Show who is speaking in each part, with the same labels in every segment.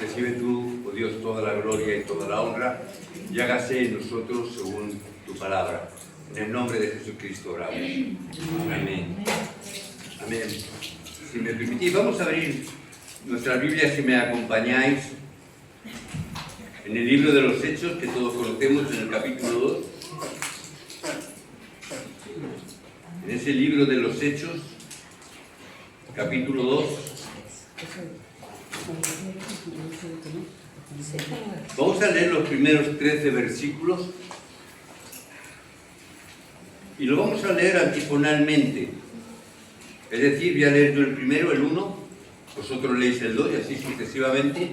Speaker 1: Recibe tú, oh Dios, toda la gloria y toda la honra, y hágase en nosotros según tu palabra. En el nombre de Jesucristo oramos. Amén. Amén. Si me permitís, vamos a abrir nuestra Biblia, si me acompañáis, en el libro de los Hechos, que todos conocemos, en el capítulo 2. En ese libro de los Hechos, capítulo 2. Vamos a leer los primeros 13 versículos y lo vamos a leer antifonalmente. Es decir, voy a leer yo el primero, el 1, vosotros leéis el 2 y así sucesivamente,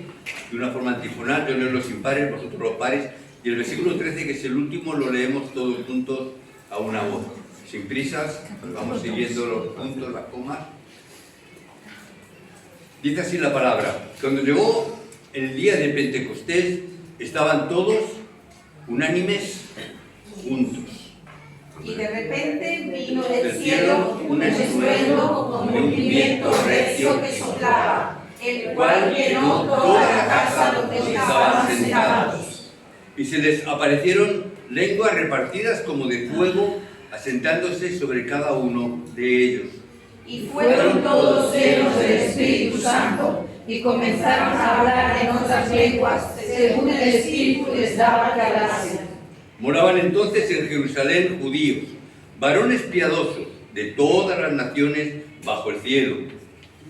Speaker 1: de una forma antifonal. Yo leo los impares, vosotros los pares, y el versículo 13, que es el último, lo leemos todos juntos a una voz. Sin prisas, vamos siguiendo los puntos, las comas. Dice así la palabra: cuando llegó el día de Pentecostés, estaban todos unánimes juntos.
Speaker 2: Y de repente vino del cielo un estruendo como un viento recio que soplaba, el cual llenó toda la casa donde estaban sentados.
Speaker 1: Y se les aparecieron lenguas repartidas como de fuego, asentándose sobre cada uno de ellos.
Speaker 2: Y fueron todos llenos del Espíritu Santo y comenzaron a hablar en otras lenguas según el Espíritu les daba que hablasen.
Speaker 1: Moraban entonces en Jerusalén judíos, varones piadosos de todas las naciones bajo el cielo.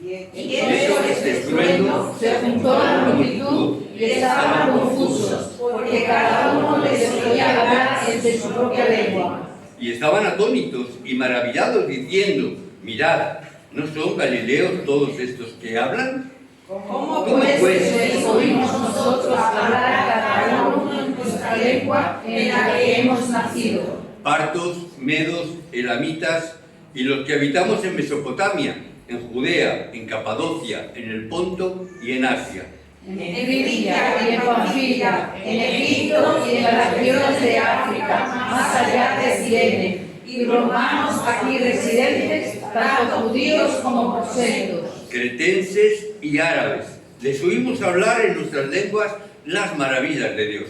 Speaker 2: Y hecho este estruendo, se juntó la multitud y estaban confusos, porque cada uno les oía hablar en su propia lengua.
Speaker 1: Y estaban atónitos y maravillados, diciendo: mirad, ¿no son galileos todos estos que hablan?
Speaker 2: ¿Cómo pues les oímos nosotros hablar cada uno en nuestra lengua en la que hemos nacido?
Speaker 1: Partos, medos, elamitas y los que habitamos en Mesopotamia, en Judea, en Capadocia, en el Ponto y en Asia.
Speaker 2: En Frigia y en Panfilia, en Egipto y en las regiones de África, más allá de Cirene, y romanos aquí residentes, tanto judíos como prosélitos,
Speaker 1: Cretenses y árabes, les oímos hablar en nuestras lenguas las maravillas de Dios.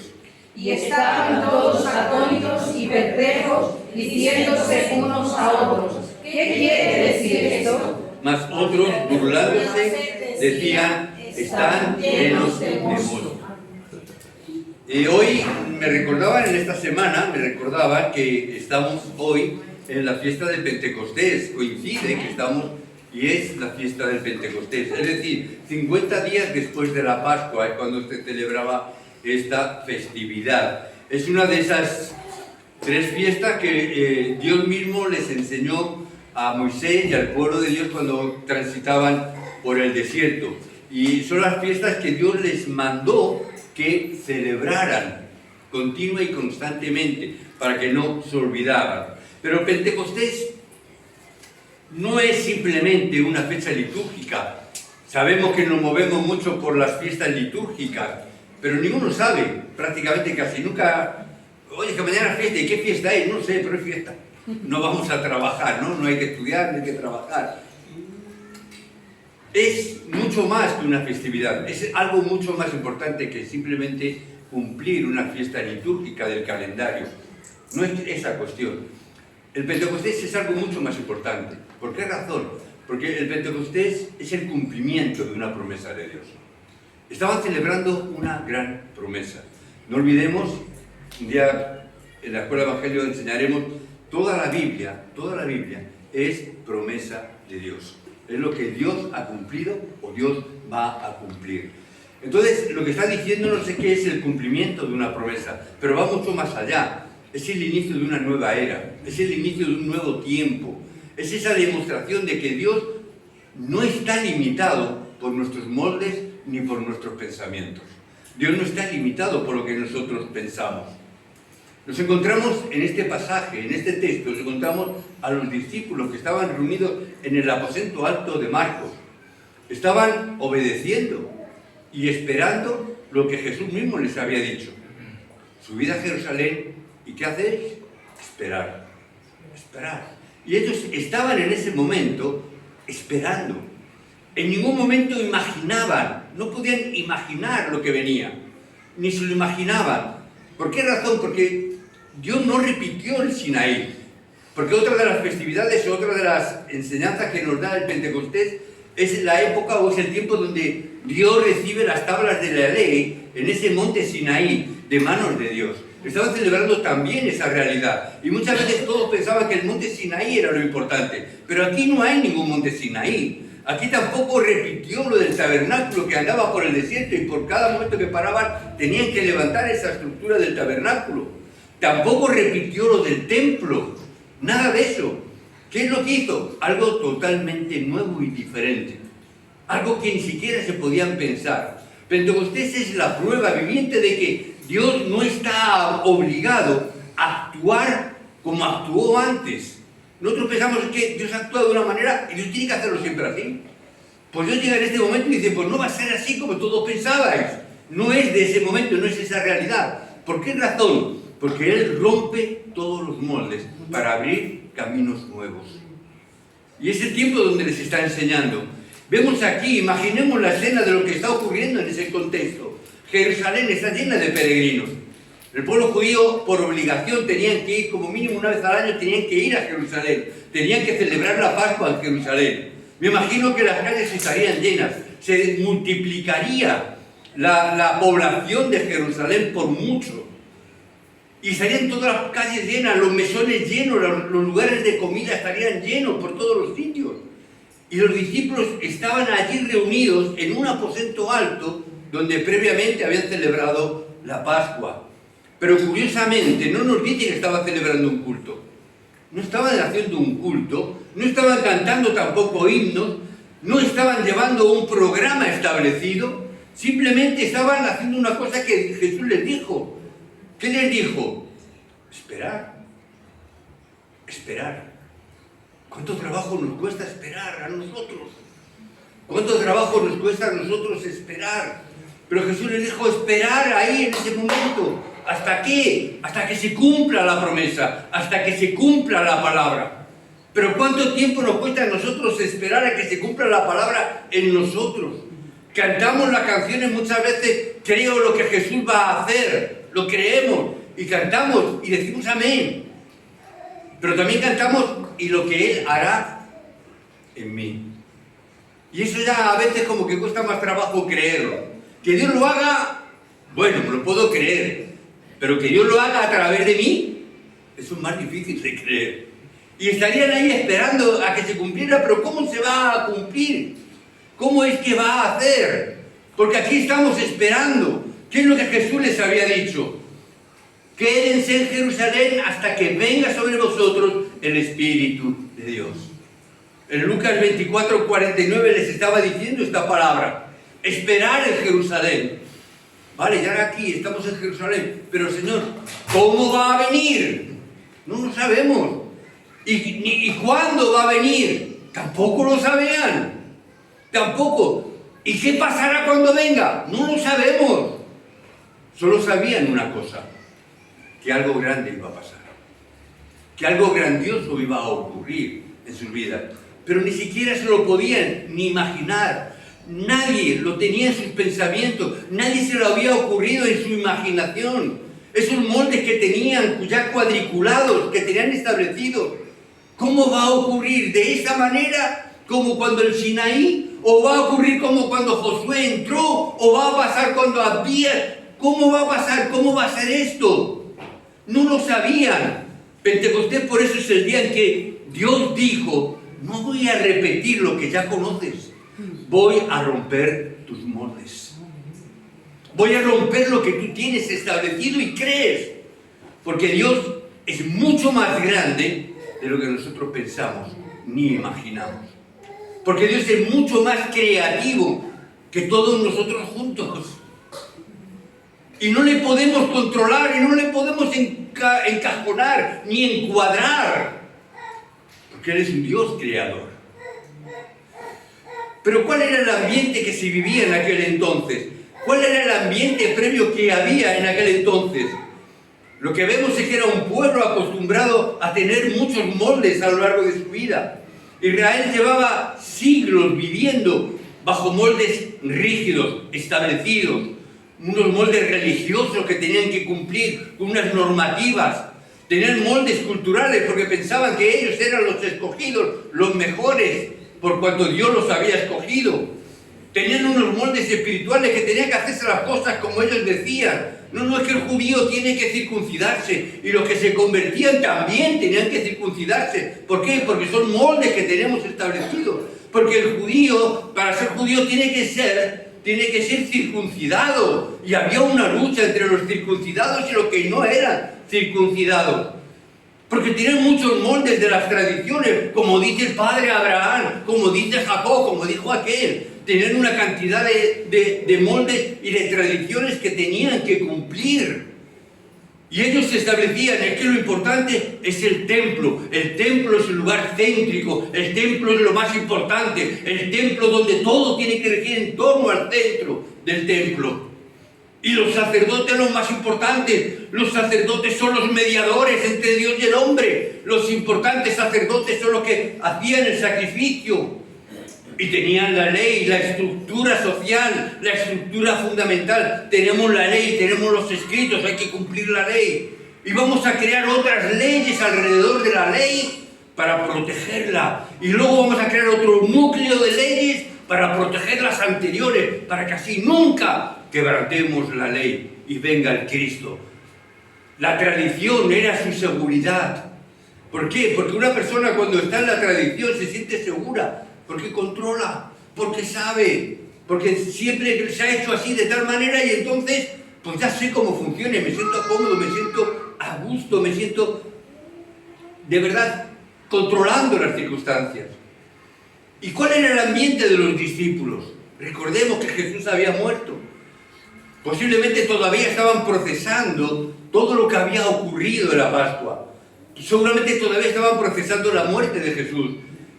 Speaker 2: y estaban todos atónitos y perplejos, diciéndose unos a otros: ¿qué quiere decir esto?
Speaker 1: Mas otros, burlándose, decían: están llenos de demonios. Y hoy me recordaban, en esta semana, me recordaban que estamos hoy en la fiesta del Pentecostés. Coincide que estamos, y es la fiesta del Pentecostés. Es decir, 50 días después de la Pascua es cuando se celebraba esta festividad. Es una de esas 3 fiestas que Dios mismo les enseñó a Moisés y al pueblo de Dios cuando transitaban por el desierto. Y son las fiestas que Dios les mandó que celebraran continua y constantemente para que no se olvidaran. Pero Pentecostés no es simplemente una fecha litúrgica. Sabemos que nos movemos mucho por las fiestas litúrgicas, pero ninguno sabe, prácticamente casi nunca: oye, que mañana es fiesta, ¿y qué fiesta es? No sé, pero es fiesta. No vamos a trabajar, ¿no? No hay que estudiar, no hay que trabajar. Es mucho más que una festividad, es algo mucho más importante que simplemente cumplir una fiesta litúrgica del calendario. No es esa cuestión. El Pentecostés es algo mucho más importante. ¿Por qué razón? Porque el Pentecostés es el cumplimiento de una promesa de Dios. Estaban celebrando una gran promesa. No olvidemos, un día en la Escuela de Evangelio enseñaremos, toda la Biblia es promesa de Dios. Es lo que Dios ha cumplido o Dios va a cumplir. Entonces, lo que está diciéndonos es que es el cumplimiento de una promesa, pero va mucho más allá. Es el inicio de una nueva era, es el inicio de un nuevo tiempo. Es esa demostración de que Dios no está limitado por nuestros moldes ni por nuestros pensamientos. Dios no está limitado por lo que nosotros pensamos. Nos encontramos en este pasaje, en este texto, nos encontramos a los discípulos que estaban reunidos en el aposento alto de Marcos. Estaban obedeciendo y esperando lo que Jesús mismo les había dicho. Subid a Jerusalén, ¿y qué hacéis? Esperar. Esperar. Y ellos estaban en ese momento esperando. en ningún momento imaginaban, no podían imaginar lo que venía, ni se lo imaginaban. ¿Por qué razón? Porque Dios no repitió el Sinaí. Porque otra de las festividades, otra de las enseñanzas que nos da el Pentecostés es la época o es el tiempo donde Dios recibe las tablas de la ley en ese monte Sinaí de manos de Dios. Estaban celebrando también esa realidad. Y muchas veces todos pensaban que el monte Sinaí era lo importante. Pero aquí no hay ningún monte Sinaí. Aquí tampoco repitió lo del tabernáculo que andaba por el desierto y por cada momento que paraban tenían que levantar esa estructura del tabernáculo. Tampoco repitió lo del templo. Nada de eso. ¿Qué es lo que hizo? Algo totalmente nuevo y diferente. Algo que ni siquiera se podían pensar. Pentecostés es la prueba viviente de que Dios no está obligado a actuar como actuó antes. Nosotros pensamos que Dios actúa de una manera y Dios tiene que hacerlo siempre así. Pues Dios llega en este momento y dice, pues no va a ser así como todos pensabais. No es de ese momento, no es esa realidad. ¿Por qué razón? Porque Él rompe todos los moldes para abrir caminos nuevos. Y es el tiempo donde les está enseñando. Vemos aquí, imaginemos la escena de lo que está ocurriendo en ese contexto. Jerusalén está llena de peregrinos. El pueblo judío, por obligación, tenían que ir, como mínimo una vez al año, tenían que ir a Jerusalén. Tenían que celebrar la Pascua en Jerusalén. Me imagino que las calles estarían llenas. Se multiplicaría la población de Jerusalén por mucho. Y estarían todas las calles llenas, los mesones llenos, los lugares de comida estarían llenos por todos los sitios. Y los discípulos estaban allí reunidos en un aposento alto donde previamente habían celebrado la Pascua. Pero curiosamente no nos dice que estaban celebrando un culto. No estaban haciendo un culto, no estaban cantando tampoco himnos, no estaban llevando un programa establecido, simplemente estaban haciendo una cosa que Jesús les dijo. ¿Qué les dijo? Esperar. Esperar. ¿Cuánto trabajo nos cuesta esperar a nosotros? ¿Cuánto trabajo nos cuesta a nosotros esperar? Pero Jesús les dijo esperar ahí en ese momento. ¿Hasta qué? Hasta que se cumpla la promesa, hasta que se cumpla la palabra. Pero ¿cuánto tiempo nos cuesta a nosotros esperar a que se cumpla la palabra en nosotros? Cantamos las canciones muchas veces, creo lo que Jesús va a hacer, lo creemos y cantamos y decimos amén. Pero también cantamos y lo que Él hará en mí. Y eso ya a veces como que cuesta más trabajo creerlo. Que Dios lo haga, bueno, me lo puedo creer. Pero que Dios lo haga a través de mí, eso es más difícil de creer. Y estarían ahí esperando a que se cumpliera, pero ¿cómo se va a cumplir? ¿Cómo es que va a hacer? Porque aquí estamos esperando. ¿Qué es lo que Jesús les había dicho? Quédense en Jerusalén hasta que venga sobre vosotros el Espíritu de Dios. En Lucas 24:49 les estaba diciendo esta palabra. Esperar en Jerusalén. Vale, ya aquí estamos en Jerusalén, pero Señor, ¿cómo va a venir? No lo sabemos. ¿Y cuándo va a venir? Tampoco lo sabían. Tampoco. ¿Y qué pasará cuando venga? No lo sabemos. Solo sabían una cosa, que algo grande iba a pasar. Que algo grandioso iba a ocurrir en sus vidas. Pero ni siquiera se lo podían ni imaginar. Nadie lo tenía en sus pensamientos, nadie se lo había ocurrido en su imaginación. Esos moldes que tenían ya cuadriculados, que tenían establecidos. ¿Cómo va a ocurrir? ¿De esa manera como cuando el Sinaí? ¿O va a ocurrir como cuando Josué entró? ¿O va a pasar cuando Abías? ¿Cómo va a pasar? ¿Cómo va a ser esto? No lo sabían. Pentecostés por eso es el día en que Dios dijo, no voy a repetir lo que ya conoces. Voy a romper tus moldes. Voy a romper lo que tú tienes establecido y crees. Porque Dios es mucho más grande de lo que nosotros pensamos ni imaginamos. Porque Dios es mucho más creativo que todos nosotros juntos. Y no le podemos controlar y no le podemos encajonar ni encuadrar. Porque Él es un Dios creador. Pero ¿cuál era el ambiente que se vivía en aquel entonces? ¿Cuál era el ambiente previo que había en aquel entonces? Lo que vemos es que era un pueblo acostumbrado a tener muchos moldes a lo largo de su vida. Israel llevaba siglos viviendo bajo moldes rígidos, establecidos, unos moldes religiosos que tenían que cumplir, unas normativas. Tenían moldes culturales porque pensaban que ellos eran los escogidos, los mejores, por cuanto Dios los había escogido. Tenían unos moldes espirituales que tenían que hacerse las cosas como ellos decían. No, es que el judío tiene que circuncidarse y los que se convertían también tenían que circuncidarse. ¿Por qué? Porque son moldes que tenemos establecidos. Porque el judío, para ser judío, tiene que ser circuncidado. Y había una lucha entre los circuncidados y los que no eran circuncidados. Porque tienen muchos moldes de las tradiciones, como dice el padre Abraham, como dice Jacob, como dijo aquel. Tenían una cantidad de moldes y de tradiciones que tenían que cumplir. Y ellos se establecían, es que lo importante es el templo. El templo es el lugar céntrico, el templo es lo más importante, el templo donde todo tiene que regir en torno al centro del templo. Y los sacerdotes los más importantes. Los sacerdotes son los mediadores entre Dios y el hombre. Los importantes sacerdotes son los que hacían el sacrificio. Y tenían la ley, la estructura social, la estructura fundamental. Tenemos la ley, tenemos los escritos, hay que cumplir la ley. Y vamos a crear otras leyes alrededor de la ley para protegerla. Y luego vamos a crear otro núcleo de leyes para proteger las anteriores, para que así nunca quebrantemos la ley y venga el Cristo. La tradición era su seguridad. ¿Por qué? Porque una persona cuando está en la tradición se siente segura, porque controla, porque sabe, porque siempre se ha hecho así de tal manera y entonces pues ya sé cómo funciona, me siento cómodo, me siento a gusto, me siento de verdad controlando las circunstancias. ¿Y cuál era el ambiente de los discípulos? Recordemos que Jesús había muerto. Posiblemente todavía estaban procesando todo lo que había ocurrido en la Pascua. Seguramente todavía estaban procesando la muerte de Jesús.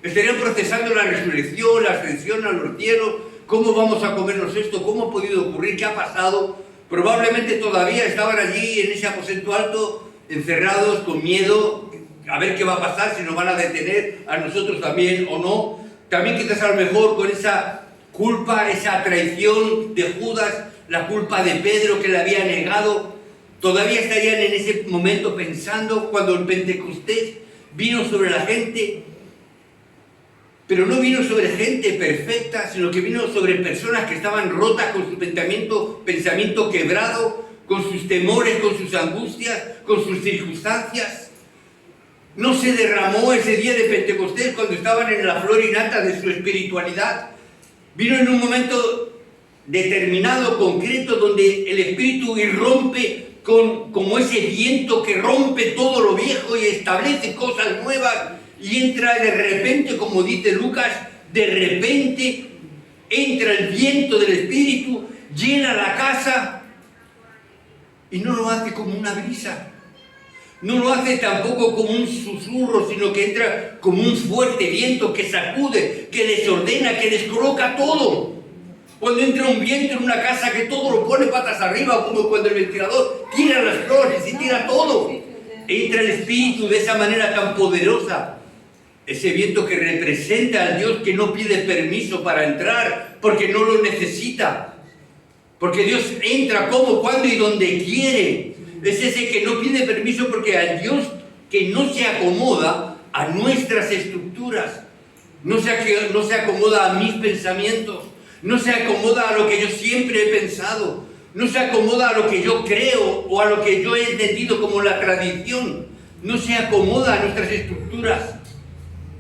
Speaker 1: Estarían procesando la resurrección, la ascensión a los cielos. ¿Cómo vamos a comernos esto? ¿Cómo ha podido ocurrir? ¿Qué ha pasado? Probablemente todavía estaban allí en ese aposento alto, encerrados, con miedo, a ver qué va a pasar, si nos van a detener a nosotros también o no. También quizás a lo mejor con esa culpa, esa traición de Judas, la culpa de Pedro que le había negado. Todavía estarían en ese momento pensando cuando el Pentecostés vino sobre la gente, pero no vino sobre gente perfecta, sino que vino sobre personas que estaban rotas con su pensamiento quebrado, con sus temores, con sus angustias, con sus circunstancias. No se derramó ese día de Pentecostés cuando estaban en la flor y nata de su espiritualidad. Vino en un momento determinado, concreto, donde el Espíritu irrompe como ese viento que rompe todo lo viejo y establece cosas nuevas. Y entra de repente, como dice Lucas, de repente entra el viento del Espíritu, llena la casa y no lo hace como una brisa. No lo hace tampoco como un susurro, sino que entra como un fuerte viento que sacude, que desordena, que descoloca todo. Cuando entra un viento en una casa que todo lo pone patas arriba, como cuando el ventilador tira las flores y tira todo. Entra el Espíritu de esa manera tan poderosa. Ese viento que representa al Dios que no pide permiso para entrar, porque no lo necesita. Porque Dios entra como, cuando y donde quiere. Es ese que no pide permiso porque al Dios que no se acomoda a nuestras estructuras, no se acomoda a mis pensamientos, no se acomoda a lo que yo siempre he pensado, no se acomoda a lo que yo creo o a lo que yo he entendido como la tradición, no se acomoda a nuestras estructuras.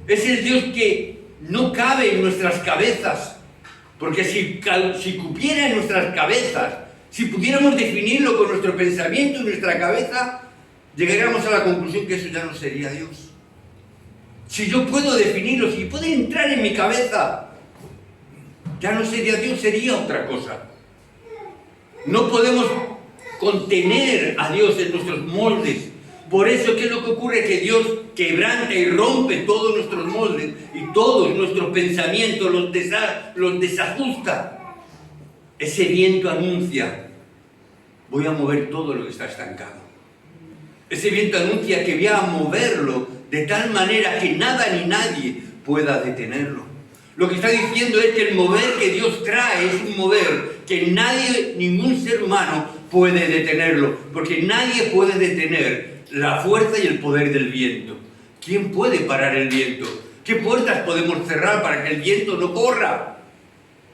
Speaker 1: Es el Dios que no cabe en nuestras cabezas, porque si cupiera en nuestras cabezas, si pudiéramos definirlo con nuestro pensamiento y nuestra cabeza, llegaríamos a la conclusión que eso ya no sería Dios. Si yo puedo definirlo, si puede entrar en mi cabeza, ya no sería Dios, sería otra cosa. No podemos contener a Dios en nuestros moldes. Por eso, ¿qué es lo que ocurre? Que Dios quebranta y rompe todos nuestros moldes y todos nuestros pensamientos, los desajusta. Ese viento anuncia, voy a mover todo lo que está estancado. Ese viento anuncia que voy a moverlo de tal manera que nada ni nadie pueda detenerlo. Lo que está diciendo es que el mover que Dios trae es un mover que nadie, ningún ser humano puede detenerlo, porque nadie puede detener la fuerza y el poder del viento. ¿Quién puede parar el viento? ¿Qué puertas podemos cerrar para que el viento no corra?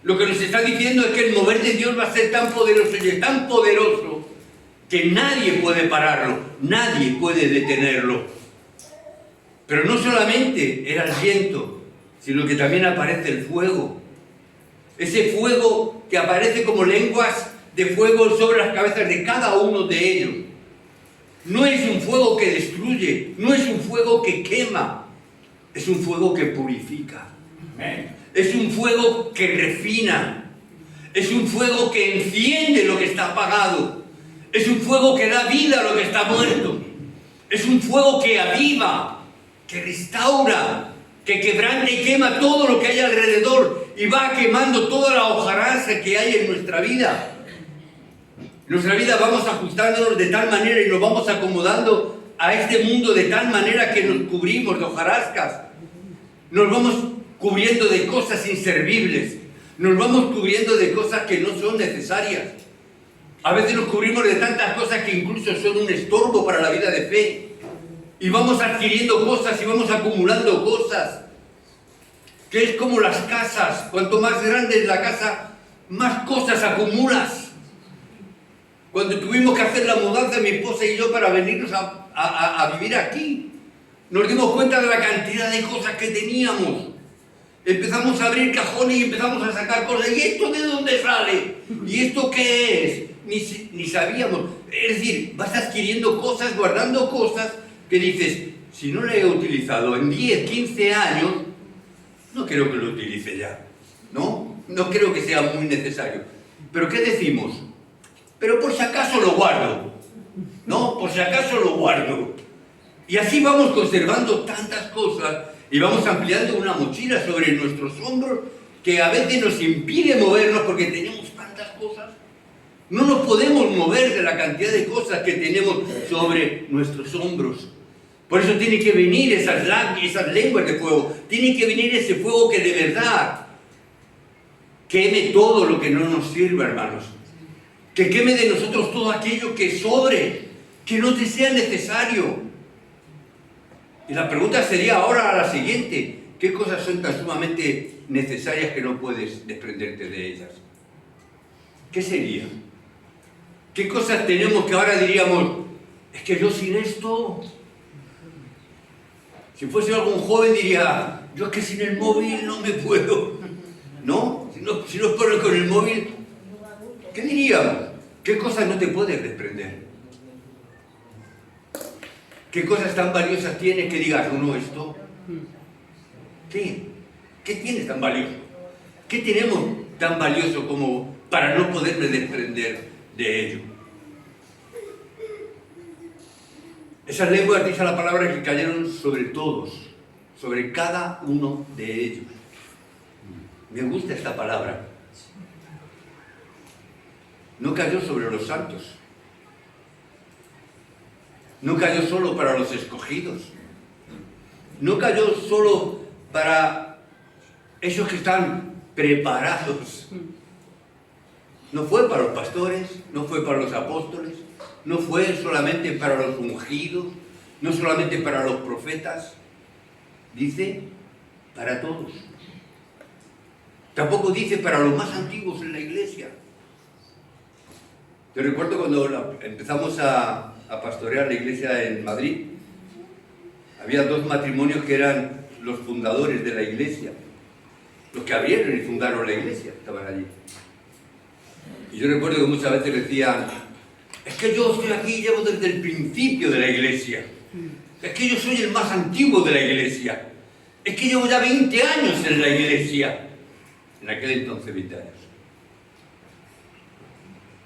Speaker 1: Lo que nos está diciendo es que el mover de Dios va a ser tan poderoso y es tan poderoso que nadie puede pararlo, nadie puede detenerlo. Pero no solamente era el viento, sino que también aparece el fuego. Ese fuego que aparece como lenguas de fuego sobre las cabezas de cada uno de ellos. No es un fuego que destruye, no es un fuego que quema, es un fuego que purifica. Es un fuego que refina, es un fuego que enciende lo que está apagado, es un fuego que da vida a lo que está muerto, es un fuego que aviva, que restaura, que quebranta y quema todo lo que hay alrededor y va quemando toda la hojarasca que hay en nuestra vida. En nuestra vida vamos ajustándonos de tal manera y nos vamos acomodando a este mundo de tal manera que nos cubrimos de hojarascas. Nos vamos cubriendo de cosas inservibles. Nos vamos cubriendo de cosas que no son necesarias. A veces nos cubrimos de tantas cosas que incluso son un estorbo para la vida de fe. Y vamos adquiriendo cosas y vamos acumulando cosas. Que es como las casas. Cuanto más grande es la casa, más cosas acumulas. Cuando tuvimos que hacer la mudanza, mi esposa y yo, para venirnos a vivir aquí, nos dimos cuenta de la cantidad de cosas que teníamos. Empezamos a abrir cajones y empezamos a sacar cosas. ¿Y esto de dónde sale? ¿Y esto qué es? Ni sabíamos. Es decir, vas adquiriendo cosas, guardando cosas que dices, si no la he utilizado en 10, 15 años, no creo que lo utilice ya. ¿No? No creo que sea muy necesario. ¿Pero qué decimos? Pero por si acaso lo guardo. ¿No? Por si acaso lo guardo. Y así vamos conservando tantas cosas y vamos ampliando una mochila sobre nuestros hombros que a veces nos impide movernos porque tenemos tantas cosas. No nos podemos mover de la cantidad de cosas que tenemos sobre nuestros hombros. Por eso tiene que venir esas lenguas de fuego. Tiene que venir ese fuego que de verdad queme todo lo que no nos sirva, hermanos. Que queme de nosotros todo aquello que sobre, que no te sea necesario. Y la pregunta sería ahora la siguiente: ¿qué cosas son tan sumamente necesarias que no puedes desprenderte de ellas? ¿Qué sería? ¿Qué cosas tenemos que ahora diríamos, es que yo sin esto? Si fuese algún joven diría, yo es que sin el móvil no me puedo. ¿No? Si no pones con el móvil, ¿qué diríamos? ¿Qué cosas no te puedes desprender? ¿Qué cosas tan valiosas tienes que digas, no, esto? ¿Qué? ¿Qué tienes tan valioso? ¿Qué tenemos tan valioso como para no poderme desprender de ello? Esas lenguas, dice la palabra, que cayeron sobre todos, sobre cada uno de ellos. Me gusta esta palabra. No cayó sobre los santos. No cayó solo para los escogidos. No cayó solo para esos que están preparados. No fue para los pastores, no fue para los apóstoles, no fue solamente para los ungidos, no solamente para los profetas. Dice, para todos. Tampoco dice para los más antiguos en la iglesia. Yo recuerdo cuando empezamos a pastorear la iglesia en Madrid, había dos matrimonios que eran los fundadores de la iglesia, los que abrieron y fundaron la iglesia, estaban allí. Y yo recuerdo que muchas veces decían, es que yo estoy aquí, llevo desde el principio de la iglesia, es que yo soy el más antiguo de la iglesia, es que llevo ya 20 años en la iglesia, en aquel entonces 20 años.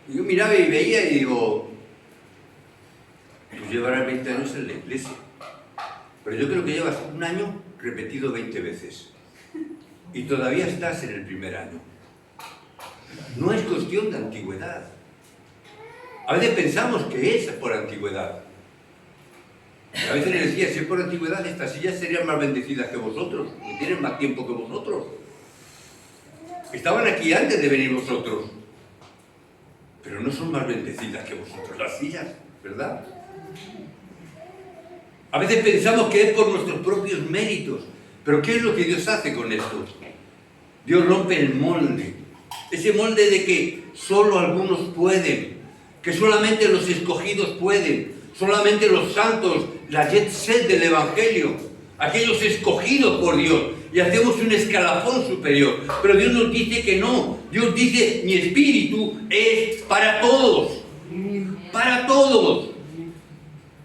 Speaker 1: Y yo miraba y veía y digo, tú llevarás 20 años en la iglesia, pero yo creo que llevas un año repetido 20 veces y todavía estás en el primer año. No es cuestión de antigüedad. A veces pensamos que es por antigüedad. A veces les decía, si es por antigüedad, estas sillas serían más bendecidas que vosotros, que tienen más tiempo que vosotros. estaban aquí antes de venir vosotros, pero no son más bendecidas que vosotros las sillas, ¿verdad? A veces pensamos que es por nuestros propios méritos, pero ¿qué es lo que Dios hace con esto? Dios rompe el molde, ese molde de que solo algunos pueden, que solamente los escogidos pueden, solamente los santos, la jet set del Evangelio, aquellos escogidos por Dios, y hacemos un escalafón superior. Pero Dios nos dice que no. Dios dice, mi espíritu es para todos. Para todos.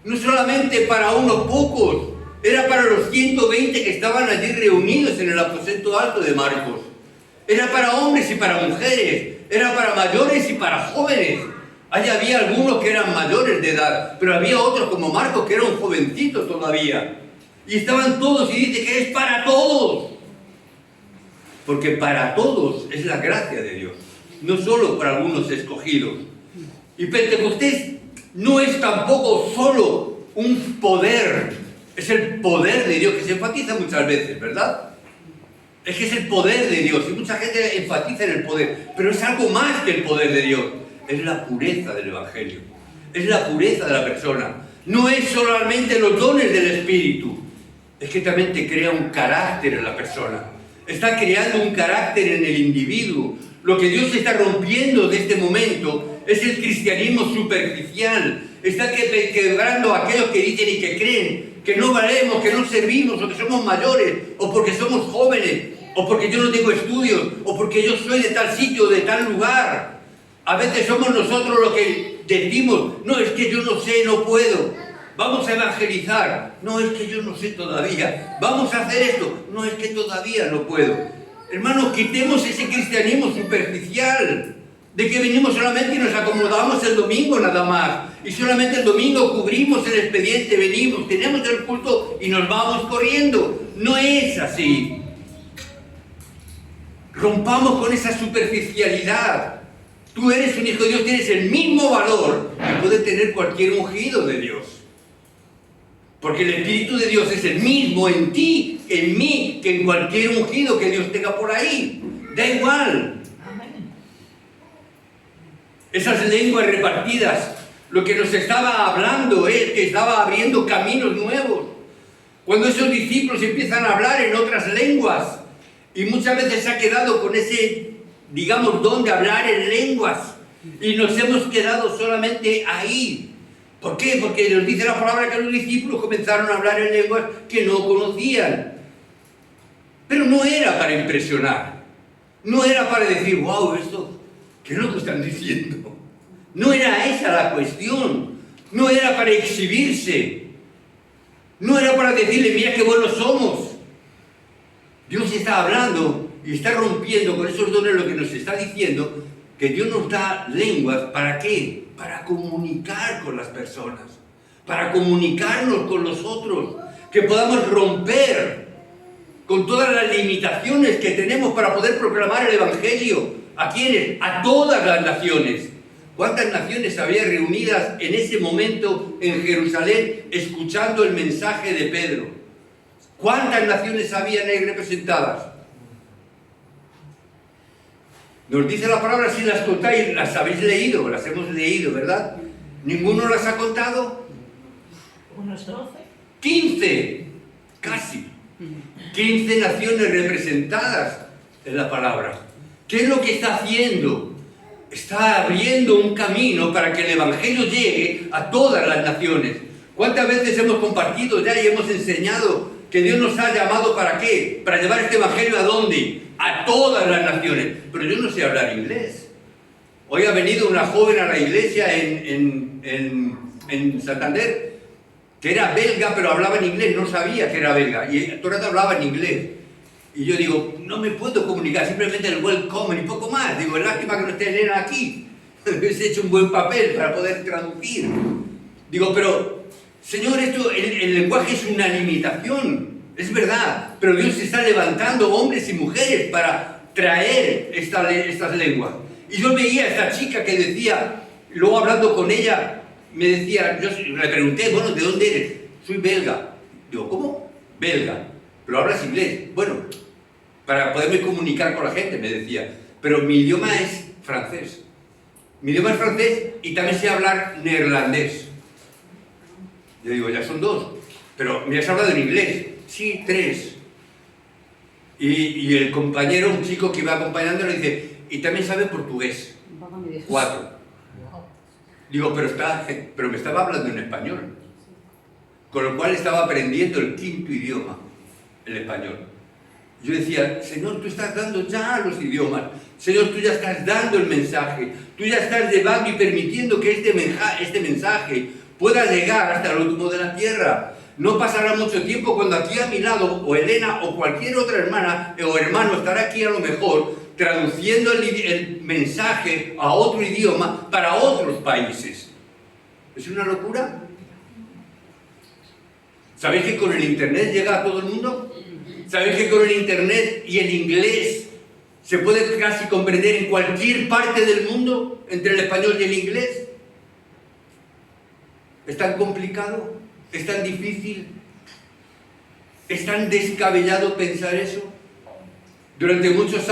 Speaker 1: No solamente para unos pocos. Era para los 120 que estaban allí reunidos en el aposento alto de Marcos. Era para hombres y para mujeres. Era para mayores y para jóvenes. Allí había algunos que eran mayores de edad, pero había otros como Marcos que era un jovencito todavía. Y estaban todos, y dice que es para todos. Porque para todos es la gracia de Dios, no solo para algunos escogidos. Y Pentecostés no es tampoco solo un poder, es el poder de Dios, que se enfatiza muchas veces, ¿verdad? Es que es el poder de Dios, y mucha gente enfatiza en el poder, pero es algo más que el poder de Dios. Es la pureza del Evangelio, es la pureza de la persona. No es solamente los dones del Espíritu, es que también te crea un carácter en la persona. Está creando un carácter en el individuo. Lo que Dios está rompiendo de este momento es el cristianismo superficial. Está quebrando a aquellos que dicen y que creen que no valemos, que no servimos, o que somos mayores, o porque somos jóvenes, o porque yo no tengo estudios, o porque yo soy de tal sitio, de tal lugar. A veces somos nosotros los que decimos, no, es que yo no sé, no puedo. Vamos a evangelizar. No, es que yo no sé todavía. Vamos a hacer esto. No, es que todavía no puedo. Hermanos, quitemos ese cristianismo superficial, de que venimos solamente y nos acomodamos el domingo nada más. Y solamente el domingo cubrimos el expediente, venimos, tenemos el culto y nos vamos corriendo. No es así. Rompamos con esa superficialidad. Tú eres un hijo de Dios, tienes el mismo valor que puede tener cualquier ungido de Dios. Porque el Espíritu de Dios es el mismo en ti, en mí, que en cualquier ungido que Dios tenga por ahí. Da igual. Esas lenguas repartidas, lo que nos estaba hablando es que estaba abriendo caminos nuevos. Cuando esos discípulos empiezan a hablar en otras lenguas, y muchas veces se ha quedado con ese, digamos, don de hablar en lenguas, y nos hemos quedado solamente ahí. ¿Por qué? Porque nos dice la palabra que los discípulos comenzaron a hablar en lenguas que no conocían. Pero no era para impresionar. No era para decir, wow, esto, ¿qué es lo que están diciendo? No era esa la cuestión. No era para exhibirse. No era para decirle, mira qué buenos somos. Dios está hablando y está rompiendo con esos dones lo que nos está diciendo, que Dios nos da lenguas, ¿para qué? Para comunicar con las personas, para comunicarnos con los otros, que podamos romper con todas las limitaciones que tenemos para poder proclamar el Evangelio. ¿A quiénes? A todas las naciones. ¿Cuántas naciones había reunidas en ese momento en Jerusalén escuchando el mensaje de Pedro? ¿Cuántas naciones habían ahí representadas? Nos dice la palabra, si las contáis, las habéis leído, las hemos leído, ¿verdad? ¿Ninguno las ha contado?
Speaker 2: Unos 12.
Speaker 1: 15, casi. 15 naciones representadas en la palabra. ¿Qué es lo que está haciendo? Está abriendo un camino para que el Evangelio llegue a todas las naciones. ¿Cuántas veces hemos compartido ya y hemos enseñado que Dios nos ha llamado para qué? Para llevar este Evangelio ¿a dónde? A todas las naciones. Pero yo no sé hablar inglés. Hoy ha venido una joven a la iglesia en Santander, que era belga, pero hablaba en inglés, no sabía que era belga, y todo el rato hablaba en inglés. Y yo digo, no me puedo comunicar, simplemente el welcome y poco más. Digo, es lástima que no esté Elena aquí. Hubiese hecho un buen papel para poder traducir. Digo, pero, Señor, esto, el lenguaje es una limitación. Es verdad, pero Dios está levantando hombres y mujeres para traer estas lenguas. Y yo veía a esta chica que decía, luego hablando con ella, me decía, yo le pregunté, bueno, ¿de dónde eres? Soy belga. Digo, ¿cómo? Belga. ¿Pero hablas inglés? Bueno, para poderme comunicar con la gente, me decía. Pero mi idioma es francés. Mi idioma es francés y también sé hablar neerlandés. Yo digo, ya son 2. Pero me has hablado en inglés. Sí, 3. Y el compañero, un chico que iba acompañando, le dice, y también sabe portugués. 4. Digo, pero me estaba hablando en español. Con lo cual estaba aprendiendo el 5.º idioma, el español. Yo decía, Señor, tú estás dando ya los idiomas. Señor, tú ya estás dando el mensaje. Tú ya estás llevando y permitiendo que este mensaje pueda llegar hasta el último de la tierra. No pasará mucho tiempo cuando aquí a mi lado, o Elena, o cualquier otra hermana o hermano estará aquí a lo mejor, traduciendo el mensaje a otro idioma para otros países. ¿Es una locura? ¿Sabéis que con el internet llega a todo el mundo? ¿Sabéis que con el internet y el inglés se puede casi comprender en cualquier parte del mundo entre el español y el inglés? ¿Es tan complicado? ¿Es tan difícil? ¿Es tan descabellado pensar eso? Durante algunos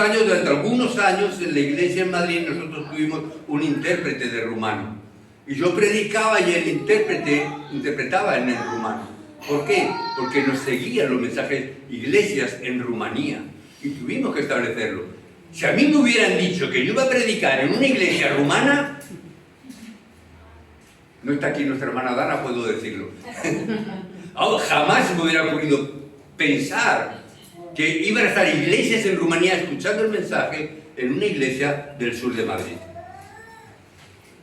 Speaker 1: años en la iglesia en Madrid nosotros tuvimos un intérprete de rumano. Y yo predicaba y el intérprete interpretaba en el rumano. ¿Por qué? Porque nos seguían los mensajes iglesias en Rumanía. Y tuvimos que establecerlo. Si a mí me hubieran dicho que yo iba a predicar en una iglesia rumana, no está aquí nuestra hermana Dana, puedo decirlo. Jamás me hubiera ocurrido pensar que iban a estar iglesias en Rumanía escuchando el mensaje en una iglesia del sur de Madrid.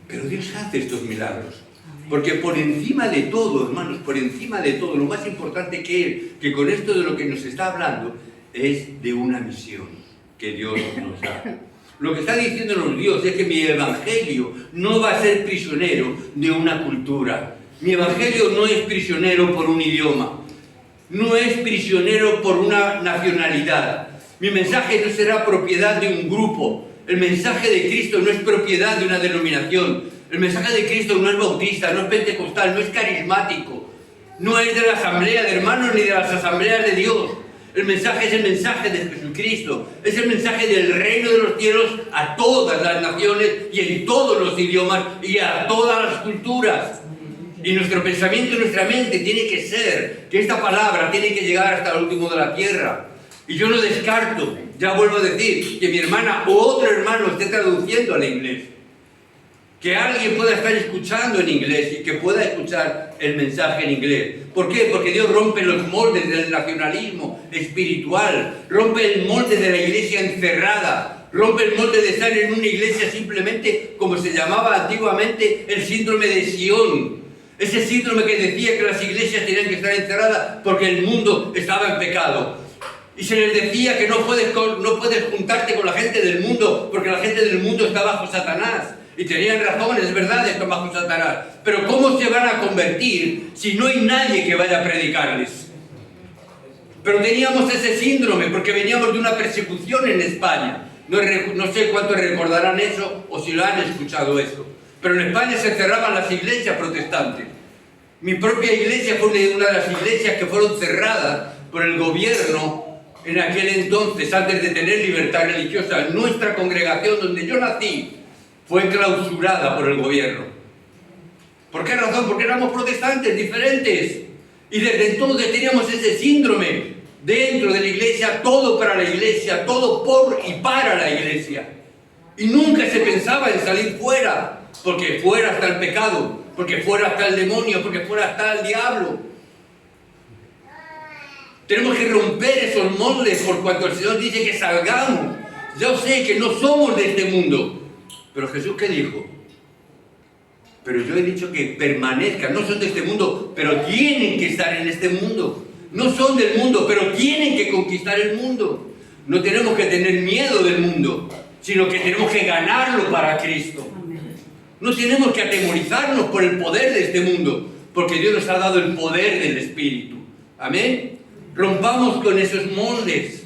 Speaker 1: Pero Dios hace estos milagros. Porque por encima de todo, hermanos, por encima de todo, lo más importante que con esto de lo que nos está hablando es de una misión que Dios nos da. Lo que está diciéndonos Dios es que mi evangelio no va a ser prisionero de una cultura. Mi evangelio no es prisionero por un idioma. No es prisionero por una nacionalidad. Mi mensaje no será propiedad de un grupo. El mensaje de Cristo no es propiedad de una denominación. El mensaje de Cristo no es bautista, no es pentecostal, no es carismático. No es de la asamblea de hermanos ni de las asambleas de Dios. El mensaje es el mensaje de Jesucristo. Es el mensaje del reino de los cielos a todas las naciones y en todos los idiomas y a todas las culturas. Y nuestro pensamiento y nuestra mente tiene que ser que esta palabra tiene que llegar hasta el último de la tierra. Y yo no descarto, ya vuelvo a decir, que mi hermana o otro hermano esté traduciendo al inglés. Que alguien pueda estar escuchando en inglés y que pueda escuchar el mensaje en inglés. ¿Por qué? Porque Dios rompe los moldes del nacionalismo espiritual, rompe el molde de la iglesia encerrada, rompe el molde de estar en una iglesia simplemente como se llamaba antiguamente el síndrome de Sión. Ese síndrome que decía que las iglesias tenían que estar encerradas porque el mundo estaba en pecado. Y se les decía que no puedes juntarte con la gente del mundo porque la gente del mundo está bajo Satanás. Y tenían razón, es verdad, están bajo Satanás. Pero ¿cómo se van a convertir si no hay nadie que vaya a predicarles? Pero teníamos ese síndrome porque veníamos de una persecución en España. No sé cuántos recordarán eso o si lo han escuchado eso. Pero en España se cerraban las iglesias protestantes. Mi propia iglesia fue una de las iglesias que fueron cerradas por el gobierno en aquel entonces, antes de tener libertad religiosa. Nuestra congregación donde yo nací fue clausurada por el gobierno. ¿Por qué razón? Porque éramos protestantes diferentes. Y desde entonces teníamos ese síndrome dentro de la iglesia, todo para la iglesia, todo por y para la iglesia. Y nunca se pensaba en salir fuera, porque fuera está el pecado, porque fuera está el demonio, porque fuera está el diablo. Tenemos que romper esos moldes por cuanto el Señor dice que salgamos. Yo sé que no somos de este mundo. Pero Jesús, ¿qué dijo? Pero yo he dicho que permanezcan, no son de este mundo, pero tienen que estar en este mundo. No son del mundo, pero tienen que conquistar el mundo. No tenemos que tener miedo del mundo, sino que tenemos que ganarlo para Cristo. No tenemos que atemorizarnos por el poder de este mundo, porque Dios nos ha dado el poder del Espíritu. Amén. Rompamos con esos moldes.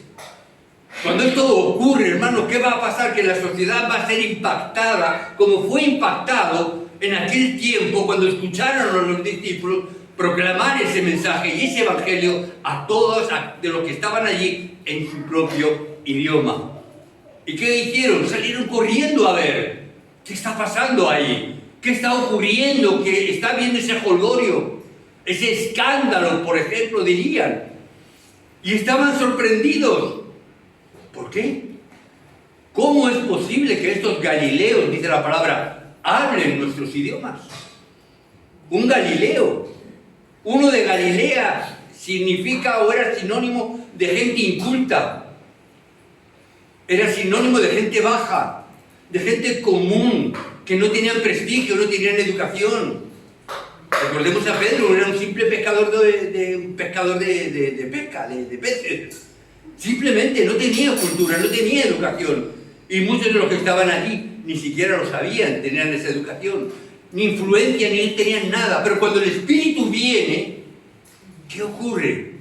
Speaker 1: Cuando esto ocurre, hermano, ¿qué va a pasar? Que la sociedad va a ser impactada, como fue impactado en aquel tiempo cuando escucharon a los discípulos proclamar ese mensaje y ese evangelio a todos de los que estaban allí en su propio idioma. ¿Y qué hicieron? Salieron corriendo a ver qué está pasando ahí, qué está ocurriendo, que está viendo ese jolgorio, ese escándalo, por ejemplo, dirían. Y estaban sorprendidos. ¿Por qué? ¿Cómo es posible que estos galileos, dice la palabra, hablen nuestros idiomas? Un galileo, uno de Galilea, significa o era sinónimo de gente inculta, era sinónimo de gente baja, de gente común, que no tenían prestigio, no tenían educación. Recordemos a Pedro, era un simple pescador de pesca, de peces. Simplemente no tenía cultura, no tenía educación. Y muchos de los que estaban allí ni siquiera lo sabían, tenían esa educación. Ni influencia, ni tenían nada. Pero cuando el Espíritu viene, ¿qué ocurre?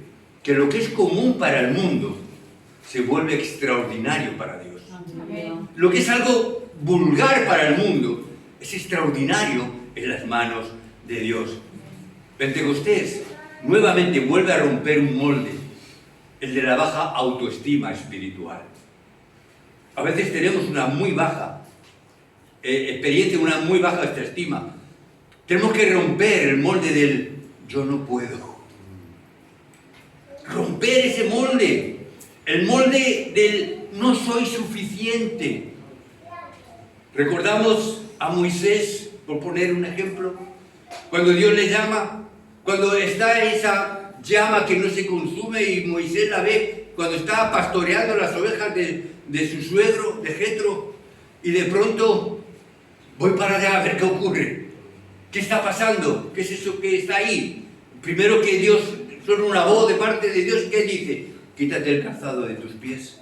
Speaker 1: Que lo que es común para el mundo se vuelve extraordinario para Dios.
Speaker 2: Amén.
Speaker 1: Lo que es algo vulgar para el mundo es extraordinario en las manos de Dios. Pentecostés nuevamente vuelve a romper un molde, el de la baja autoestima espiritual. A veces tenemos una muy baja experiencia, una muy baja autoestima. Tenemos que romper el molde del yo no puedo. Romper ese molde, el molde del no soy suficiente. Recordamos a Moisés, por poner un ejemplo, cuando Dios le llama, cuando está esa llama que no se consume y Moisés la ve, cuando está pastoreando las ovejas de su suegro, de Jetro, y de pronto voy para allá a ver qué ocurre. ¿Qué está pasando? ¿Qué es eso que está ahí? Primero que Dios, suena una voz de parte de Dios, ¿qué dice? Quítate el calzado de tus pies.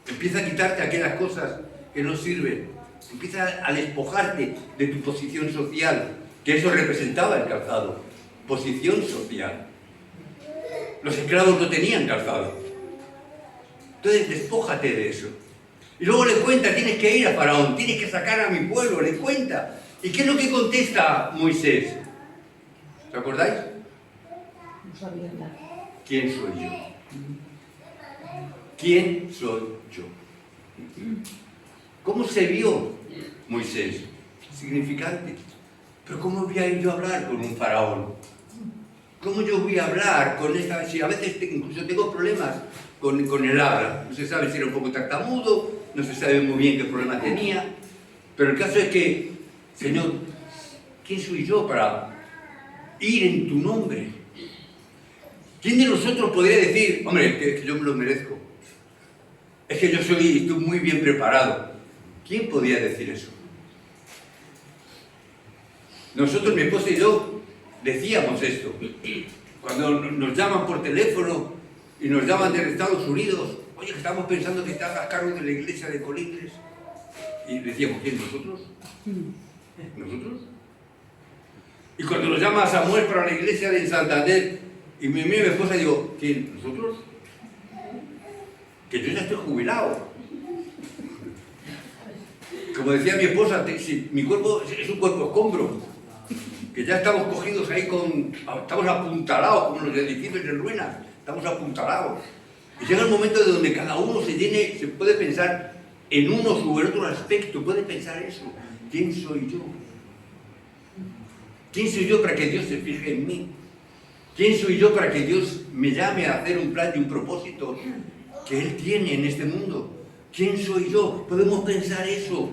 Speaker 1: Empieza a quitarte aquellas cosas que no sirven. Empieza a despojarte de tu posición social, que eso representaba el calzado. Posición social. Los esclavos no tenían calzado. Entonces despójate de eso. Y luego le cuenta, tienes que ir a Faraón, tienes que sacar a mi pueblo, le cuenta. ¿Y qué es lo que contesta Moisés? ¿Os acordáis?
Speaker 2: No sabía nada.
Speaker 1: ¿Quién soy yo? ¿Quién soy yo? ¿Cómo se vio Moisés? Significante. Pero ¿cómo voy a ir yo a hablar con un faraón? ¿Cómo yo voy a hablar con esta... Si a veces incluso tengo problemas con el habla. No se sabe si era un poco tartamudo, no se sabe muy bien qué problema tenía. Pero el caso es que, Señor, ¿quién soy yo para ir en tu nombre? ¿Quién de nosotros podría decir, hombre, es que yo me lo merezco? Es que yo estoy muy bien preparado. ¿Quién podría decir eso? Nosotros, mi esposa y yo, decíamos esto. Cuando nos llaman por teléfono y nos llaman de Estados Unidos, oye, que estamos pensando que estás a cargo de la iglesia de Colindres. Y decíamos, ¿quién? ¿Nosotros? ¿Nosotros? Y cuando nos llama Samuel para la iglesia de Santander, y mi esposa digo, ¿quién? ¿Nosotros? Que yo ya estoy jubilado. Como decía mi esposa, mi cuerpo es un cuerpo escombro, que ya estamos cogidos ahí estamos apuntalados, como los edificios en ruinas, estamos apuntalados. Y llega el momento de donde cada uno se puede pensar en uno o en otro aspecto, puede pensar eso. ¿Quién soy yo? ¿Quién soy yo para que Dios se fije en mí? ¿Quién soy yo para que Dios me llame a hacer un plan y un propósito que Él tiene en este mundo? ¿Quién soy yo? Podemos pensar eso.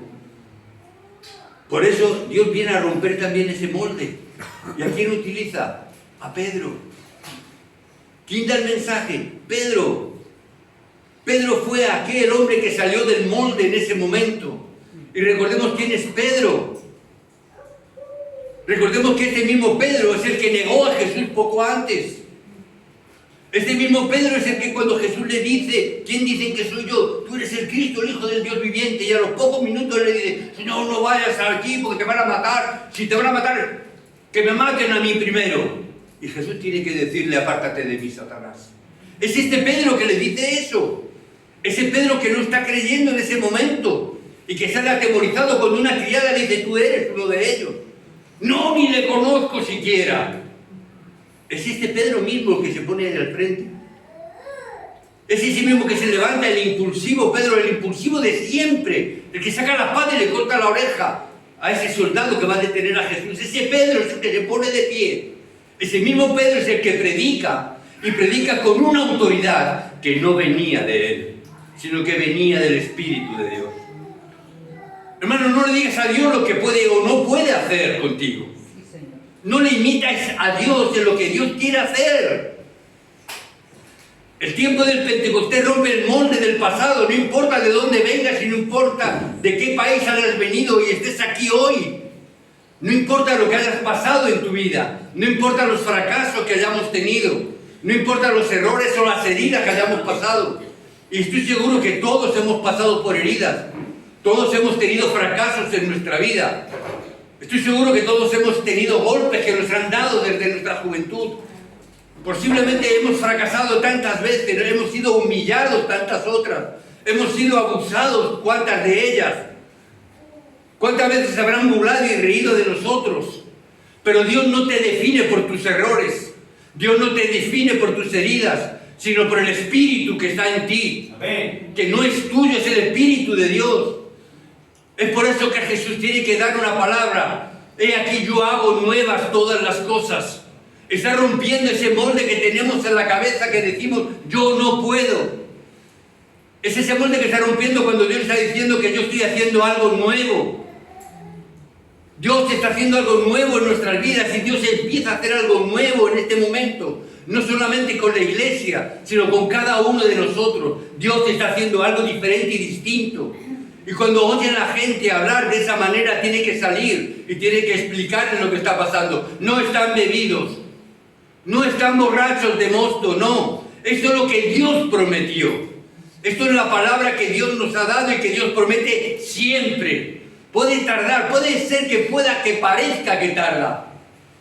Speaker 1: Por eso Dios viene a romper también ese molde. ¿Y a quién utiliza? A Pedro. ¿Quién da el mensaje? Pedro. Pedro fue aquel hombre que salió del molde en ese momento. Y recordemos quién es Pedro. Recordemos que este mismo Pedro es el que negó a Jesús poco antes. Este mismo Pedro es el que cuando Jesús le dice, ¿quién dicen que soy yo? Tú eres el Cristo, el Hijo del Dios viviente. Y a los pocos minutos le dice, Señor, no vayas aquí porque te van a matar. Si te van a matar, que me maten a mí primero. Y Jesús tiene que decirle, apártate de mí, Satanás. Es este Pedro que le dice eso. Ese Pedro que no está creyendo en ese momento. Y que sale atemorizado cuando una criada le dice, tú eres uno de ellos. No, ni le conozco siquiera. Es este Pedro mismo que se pone ahí al frente. Es ese mismo que se levanta, el impulsivo, Pedro, el impulsivo de siempre, el que saca la espada y le corta la oreja a ese soldado que va a detener a Jesús. Ese Pedro es el que se pone de pie. Ese mismo Pedro es el que predica, y predica con una autoridad que no venía de él, sino que venía del Espíritu de Dios. Hermano, no le digas a Dios lo que puede o no puede hacer contigo. No le imites a Dios en lo que Dios quiere hacer. El tiempo del Pentecostés rompe el molde del pasado. No importa de dónde vengas y no importa de qué país hayas venido y estés aquí hoy. No importa lo que hayas pasado en tu vida. No importa los fracasos que hayamos tenido. No importa los errores o las heridas que hayamos pasado. Y estoy seguro que todos hemos pasado por heridas. Todos hemos tenido fracasos en nuestra vida. Estoy seguro que todos hemos tenido golpes que nos han dado desde nuestra juventud. Posiblemente hemos fracasado tantas veces, hemos sido humillados tantas otras. Hemos sido abusados, cuántas de ellas. ¿Cuántas veces se habrán burlado y reído de nosotros? Pero Dios no te define por tus errores. Dios no te define por tus heridas, sino por el Espíritu que está en ti. Amén. Que no es tuyo, es el Espíritu de Dios. Es por eso que Jesús tiene que dar una palabra. He aquí yo hago nuevas todas las cosas. Está rompiendo ese molde que tenemos en la cabeza que decimos, yo no puedo. Es ese molde que está rompiendo cuando Dios está diciendo que yo estoy haciendo algo nuevo. Dios está haciendo algo nuevo en nuestras vidas y Dios empieza a hacer algo nuevo en este momento. No solamente con la iglesia, sino con cada uno de nosotros. Dios está haciendo algo diferente y distinto. Y cuando oyen a la gente hablar de esa manera, tiene que salir y tiene que explicarles lo que está pasando. No están bebidos, no están borrachos de mosto, no. Esto es lo que Dios prometió. Esto es la palabra que Dios nos ha dado y que Dios promete siempre. Puede tardar, puede ser que parezca que tarda.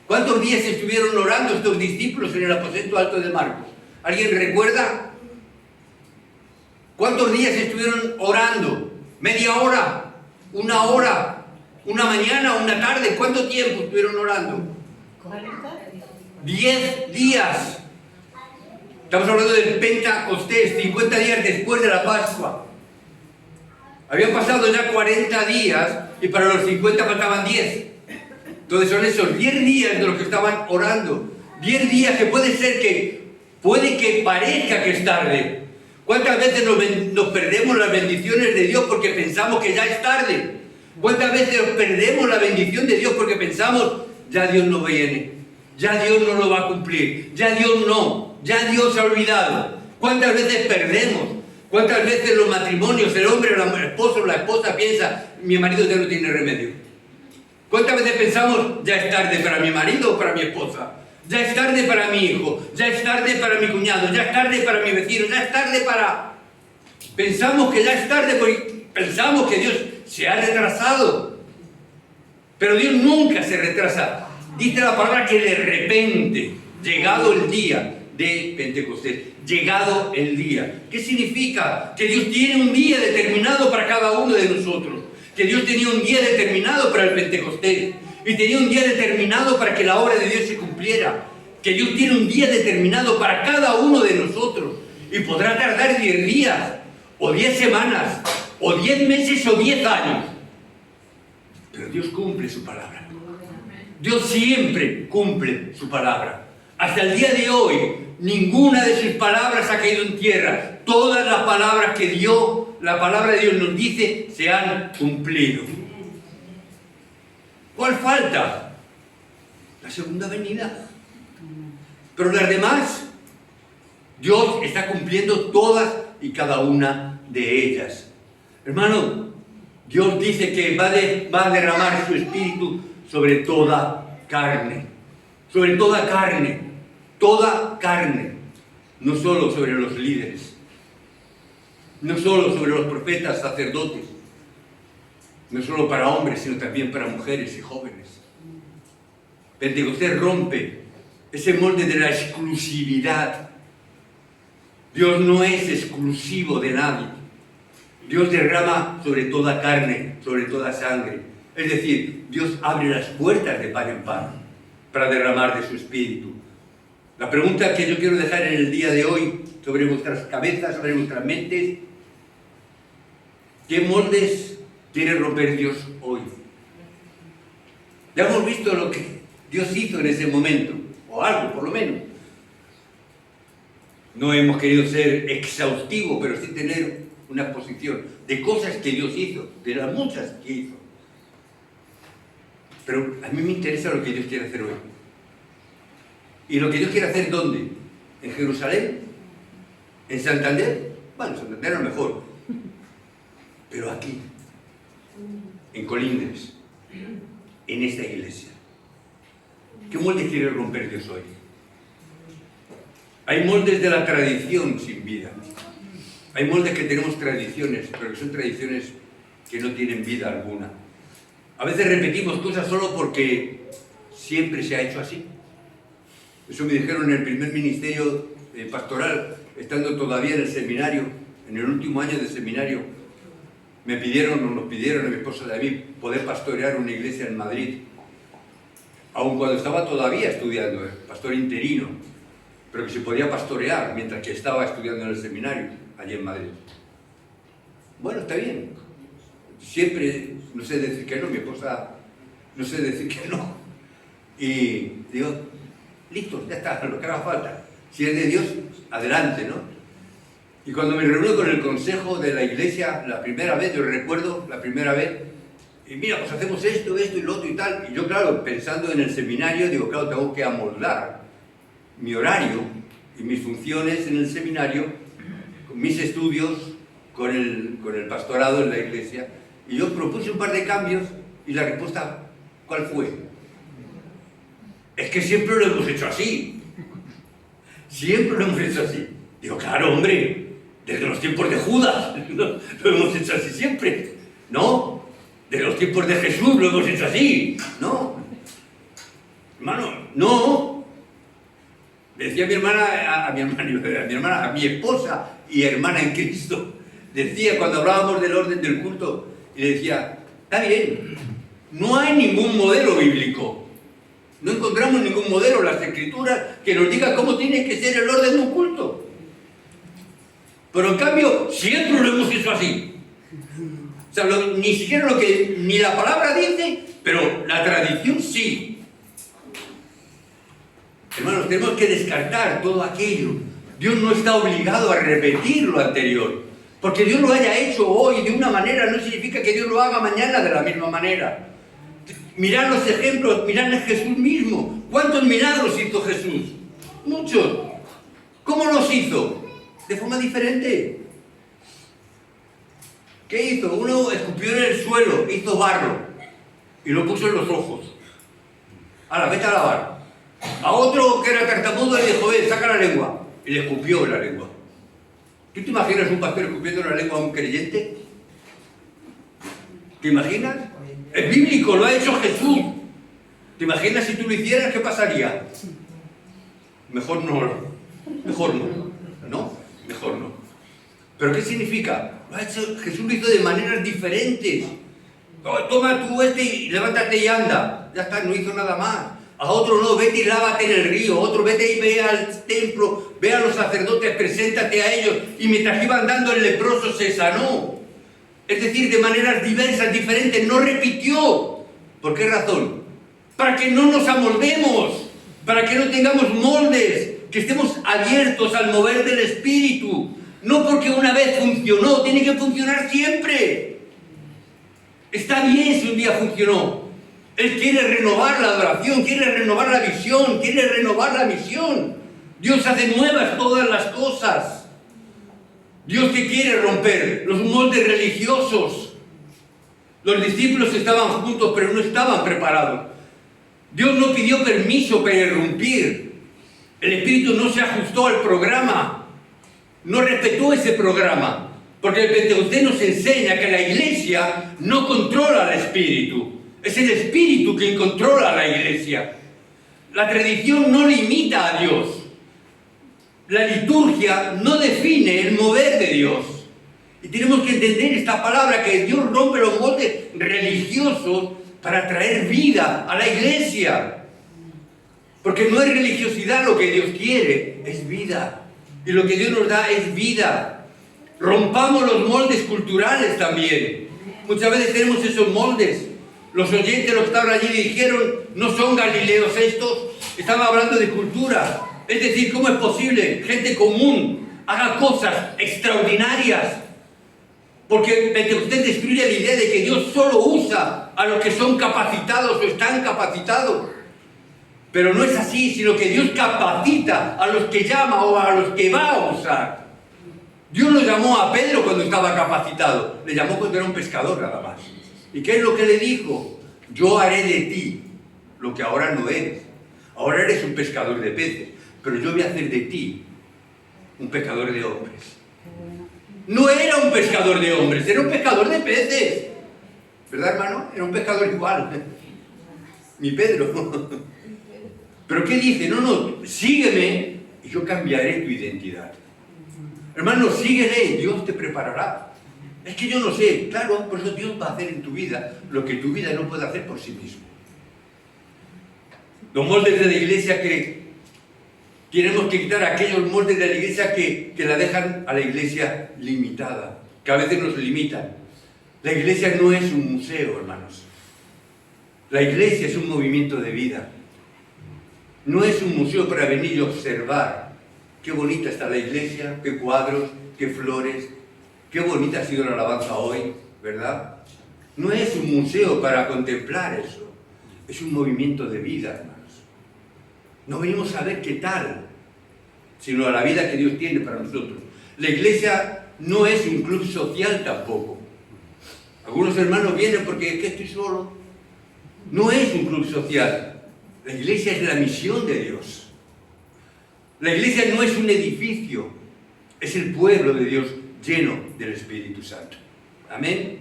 Speaker 1: ¿Cuántos días estuvieron orando estos discípulos en el aposento alto de Marcos? ¿Alguien recuerda? ¿Cuántos días estuvieron orando? ¿Media hora? ¿Una hora? ¿Una mañana? ¿Una tarde? ¿Cuánto tiempo estuvieron orando? 10 días. Estamos hablando del Pentecostés, 50 días después de la Pascua. Habían pasado ya 40 días y para los 50 faltaban 10. Entonces son esos 10 días de los que estaban orando. 10 días que puede que parezca que es tarde. ¿Cuántas veces nos perdemos las bendiciones de Dios porque pensamos que ya es tarde? ¿Cuántas veces nos perdemos la bendición de Dios porque pensamos, ya Dios no viene, ya Dios no lo va a cumplir, ya Dios se ha olvidado? ¿Cuántas veces perdemos? ¿Cuántas veces los matrimonios, el hombre, el esposo, la esposa piensa, mi marido ya no tiene remedio? ¿Cuántas veces pensamos, ya es tarde para mi marido o para mi esposa? Ya es tarde para mi hijo, ya es tarde para mi cuñado, ya es tarde para mi vecino, ya es tarde para... Pensamos que ya es tarde porque pensamos que Dios se ha retrasado. Pero Dios nunca se retrasa. Dice la palabra que de repente, llegado el día de Pentecostés, llegado el día. ¿Qué significa? Que Dios tiene un día determinado para cada uno de nosotros. Que Dios tenía un día determinado para el Pentecostés. Y tenía un día determinado para que la obra de Dios se cumpliera. Que Dios tiene un día determinado para cada uno de nosotros. Y podrá tardar 10 días, o 10 semanas, o 10 meses, o 10 años. Pero Dios cumple su palabra. Dios siempre cumple su palabra. Hasta el día de hoy, ninguna de sus palabras ha caído en tierra. Todas las palabras que la palabra de Dios nos dice, se han cumplido. ¿Cuál falta? La segunda venida. Pero las demás, Dios está cumpliendo todas y cada una de ellas. Hermano, Dios dice que va a derramar su Espíritu sobre toda carne. Sobre toda carne. Toda carne. No solo sobre los líderes. No solo sobre los profetas, sacerdotes. No solo para hombres, sino también para mujeres y jóvenes. Pentecostés rompe ese molde de la exclusividad. Dios no es exclusivo de nadie. Dios derrama sobre toda carne, sobre toda sangre. Es decir, Dios abre las puertas de par en par para derramar de su Espíritu. La pregunta que yo quiero dejar en el día de hoy sobre vuestras cabezas, sobre vuestras mentes: ¿qué moldes quiere romper Dios hoy? Ya hemos visto lo que Dios hizo en ese momento, o algo por lo menos. No hemos querido ser exhaustivos, pero sí tener una exposición de cosas que Dios hizo, de las muchas que hizo. Pero a mí me interesa lo que Dios quiere hacer hoy. ¿Y lo que Dios quiere hacer dónde? ¿En Jerusalén? ¿En Santander? Bueno, Santander a lo mejor. Pero aquí, en Colindres, en esta iglesia. ¿Qué molde quiere romper Dios hoy? Hay moldes de la tradición sin vida. Hay moldes que tenemos tradiciones, pero que son tradiciones que no tienen vida alguna. A veces repetimos cosas solo porque siempre se ha hecho así. Eso me dijeron en el primer ministerio pastoral, estando todavía en el seminario, en el último año de seminario. Nos pidieron a mi esposa y a mí poder pastorear una iglesia en Madrid, aun cuando estaba todavía estudiando, pastor interino, pero que se podía pastorear mientras que estaba estudiando en el seminario, allí en Madrid. Bueno, está bien. Siempre no sé decir que no, mi esposa no sé decir que no. Y digo, listo, ya está, lo que haga falta. Si es de Dios, adelante, ¿no? Y cuando me reuní con el consejo de la iglesia, la primera vez, yo recuerdo la primera vez, y mira, pues hacemos esto y lo otro y tal. Y yo, claro, pensando en el seminario, digo, claro, tengo que amoldar mi horario y mis funciones en el seminario, con mis estudios, con el pastorado en la iglesia. Y yo propuse un par de cambios y la respuesta, ¿cuál fue? Es que siempre lo hemos hecho así. Siempre lo hemos hecho así. Digo, claro, hombre, desde los tiempos de Judas lo hemos hecho así siempre. No, desde los tiempos de Jesús lo hemos hecho así. No, hermano, no. Le decía a mi esposa y hermana en Cristo, decía cuando hablábamos del orden del culto, y le decía, está bien, no hay ningún modelo bíblico, no encontramos ningún modelo en las Escrituras que nos diga cómo tiene que ser el orden de un culto. Pero en cambio, siempre lo hemos hecho así. O sea, ni siquiera ni la palabra dice, pero la tradición sí. Hermanos, tenemos que descartar todo aquello. Dios no está obligado a repetir lo anterior. Porque Dios lo haya hecho hoy de una manera no significa que Dios lo haga mañana de la misma manera. Mirad los ejemplos, mirad a Jesús mismo. ¿Cuántos milagros hizo Jesús? Muchos. ¿Cómo los hizo? De forma diferente. ¿Qué hizo? Uno escupió en el suelo, hizo barro y lo puso en los ojos. Ahora, vete a lavar. A otro que era tartamudo le dijo, saca la lengua. Y le escupió la lengua. ¿Tú te imaginas un pastor escupiendo la lengua a un creyente? ¿Te imaginas? Es bíblico, lo ha hecho Jesús. ¿Te imaginas si tú lo hicieras, qué pasaría? Mejor no. ¿No? Mejor no. ¿Pero qué significa? Jesús lo hizo de maneras diferentes. Toma tú y levántate y anda. Ya está, no hizo nada más. A otro no, vete y lávate en el río. A otro, vete y ve al templo, ve a los sacerdotes, preséntate a ellos. Y mientras iba andando el leproso se sanó. Es decir, de maneras diversas, diferentes, no repitió. ¿Por qué razón? Para que no nos amoldemos, para que no tengamos moldes, que estemos abiertos al mover del Espíritu. No porque una vez funcionó, tiene que funcionar siempre. Está bien si un día funcionó. Él quiere renovar la adoración, quiere renovar la visión, quiere renovar la misión. Dios hace nuevas todas las cosas. Dios que quiere romper los moldes religiosos. Los discípulos estaban juntos, pero no estaban preparados. Dios no pidió permiso para irrumpir. El Espíritu no se ajustó al programa. No respetó ese programa. Porque el Pentecostés nos enseña que la iglesia no controla al Espíritu. Es el Espíritu quien controla a la iglesia. La tradición no limita a Dios. La liturgia no define el mover de Dios. Y tenemos que entender esta palabra, que Dios rompe los moldes religiosos para traer vida a la iglesia. Porque no es religiosidad lo que Dios quiere, es vida. Y lo que Dios nos da es vida. Rompamos los moldes culturales también. Muchas veces tenemos esos moldes. Los oyentes, los que estaban allí, dijeron, no son galileos estos, estaban hablando de cultura. Es decir, ¿cómo es posible? Gente común haga cosas extraordinarias. Porque Pentecostés destruye la idea de que Dios solo usa a los que son capacitados o están capacitados. Pero no es así, sino que Dios capacita a los que llama o a los que va a usar. Dios lo llamó a Pedro cuando estaba capacitado. Le llamó cuando era un pescador nada más. ¿Y qué es lo que le dijo? Yo haré de ti lo que ahora no eres. Ahora eres un pescador de peces, pero yo voy a hacer de ti un pescador de hombres. No era un pescador de hombres, era un pescador de peces. ¿Verdad, hermano? Era un pescador igual. Mi Pedro. ¿Pero qué dice? No, sígueme y yo cambiaré tu identidad. Hermano, síguele, Dios te preparará. Es que yo no sé, claro, por eso Dios va a hacer en tu vida lo que tu vida no puede hacer por sí mismo. Los moldes de la iglesia que tenemos que quitar, aquellos moldes de la iglesia que la dejan a la iglesia limitada, que a veces nos limitan. La iglesia no es un museo, hermanos. La iglesia es un movimiento de vida. No es un museo para venir y observar. Qué bonita está la iglesia, qué cuadros, qué flores, qué bonita ha sido la alabanza hoy, ¿verdad? No es un museo para contemplar eso. Es un movimiento de vida, hermanos. No venimos a ver qué tal, sino a la vida que Dios tiene para nosotros. La iglesia no es un club social tampoco. Algunos hermanos vienen porque es que estoy solo. No es un club social. La iglesia es la misión de Dios. La iglesia no es un edificio, es el pueblo de Dios lleno del Espíritu Santo. Amén.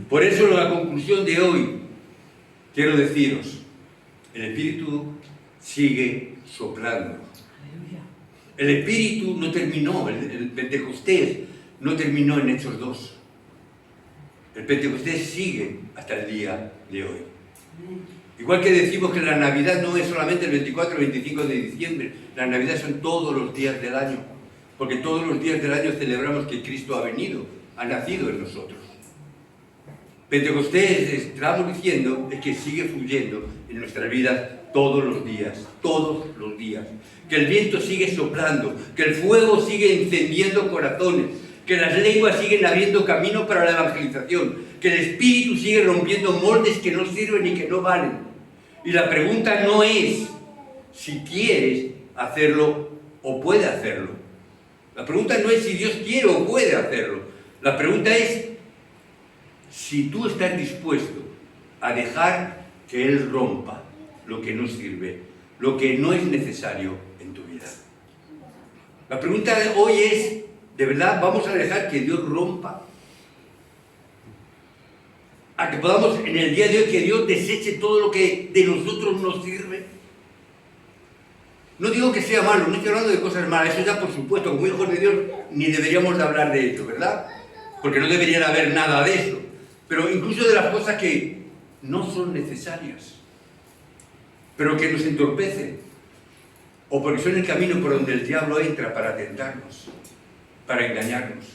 Speaker 1: Por eso la conclusión de hoy, quiero deciros, el Espíritu sigue soplando. El Espíritu no terminó, el Pentecostés no terminó en Hechos 2. El Pentecostés sigue hasta el día de hoy. Igual que decimos que la Navidad no es solamente el 24 o 25 de diciembre, la Navidad son todos los días del año, porque todos los días del año celebramos que Cristo ha venido, ha nacido en nosotros. Pentecostés, estamos diciendo, es que sigue fluyendo en nuestras vidas todos los días, que el viento sigue soplando, que el fuego sigue encendiendo corazones, que las lenguas siguen abriendo camino para la evangelización, que el Espíritu sigue rompiendo moldes que no sirven y que no valen. Y la pregunta no es si quieres hacerlo o puede hacerlo. La pregunta no es si Dios quiere o puede hacerlo. La pregunta es si tú estás dispuesto a dejar que Él rompa lo que no sirve, lo que no es necesario en tu vida. La pregunta de hoy es, ¿de verdad vamos a dejar que Dios rompa? A que podamos en el día de hoy que Dios deseche todo lo que de nosotros nos sirve. No digo que sea malo, no estoy hablando de cosas malas, eso ya por supuesto, como hijos de Dios ni deberíamos de hablar de ello, ¿verdad? Porque no debería haber nada de eso. Pero incluso de las cosas que no son necesarias, pero que nos entorpecen, o porque son el camino por donde el diablo entra para tentarnos, para engañarnos.